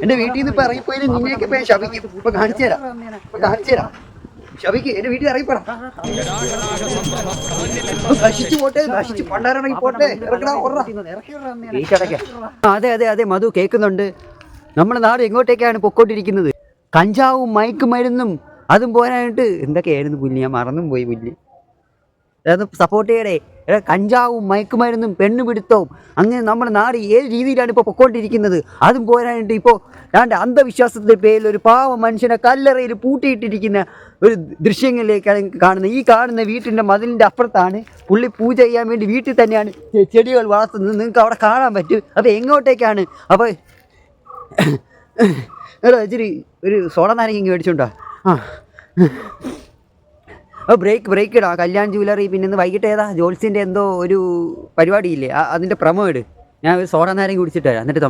എന്റെ വീട്ടിൽ നിന്ന് ഇപ്പൊ ഇറങ്ങിപ്പോയി നിന്നെയൊക്കെ ഇപ്പൊ ഞാൻ ശപിക്കും. ഇപ്പൊ കാണിച്ചു തരാം ശപിക്ക്. എന്റെ വീട്ടിൽ ഇറങ്ങിപ്പോടാ. നശിച്ചു പോട്ടെ, നശിച്ച് പണ്ടാരണി പോട്ടെ. അതെ മധു കേൾക്കുന്നുണ്ട്. നമ്മുടെ നാട് എങ്ങോട്ടേക്കാണ് പൊക്കോണ്ടിരിക്കുന്നത്? കഞ്ചാവും മയക്കുമരുന്നും അതും പോരാനായിട്ട് എന്തൊക്കെയായിരുന്നു പുല്ല്, ഞാൻ മറന്നും പോയി പുല്ല്. അതൊന്ന് സപ്പോർട്ട് ചെയ്യടേ. കഞ്ചാവും മയക്കുമരുന്നും പെണ്ണുപിടുത്തവും അങ്ങനെ നമ്മുടെ നാട് ഏത് രീതിയിലാണ് ഇപ്പോൾ പൊക്കോണ്ടിരിക്കുന്നത്. അതും പോരാനായിട്ട് ഇപ്പോൾ രണ്ട് അന്ധവിശ്വാസത്തിൻ്റെ പേരിൽ ഒരു പാവ മനുഷ്യനെ കല്ലറയിൽ പൂട്ടിയിട്ടിരിക്കുന്ന ഒരു ദൃശ്യങ്ങളിലേക്കാണ് കാണുന്നത്. ഈ കാണുന്ന വീട്ടിൻ്റെ മതിലിൻ്റെ അപ്പുറത്താണ് പുള്ളി പൂജ ചെയ്യാൻ വേണ്ടി വീട്ടിൽ തന്നെയാണ് ചെടികൾ വളർത്തുന്നത്. നിങ്ങൾക്ക് അവിടെ കാണാൻ പറ്റും. അപ്പോൾ എങ്ങോട്ടേക്കാണ്? അപ്പോൾ ഇച്ചിരി ഒരു സോഡ നാരങ്ങ മേടിച്ചോണ്ടോ? ബ്രേക്ക് ഇടാം. കല്യാൺ ജ്വല്ലറി. പിന്നെ ഇന്ന് വൈകിട്ട് ഏതാ ജോൾസിൻ്റെ എന്തോ ഒരു പരിപാടിയില്ലേ, അതിൻ്റെ പ്രമോ ഇട്. ഞാൻ ഒരു സോഡ നാരങ്ങ കുടിച്ചിട്ട് വരാം, എന്നിട്ട്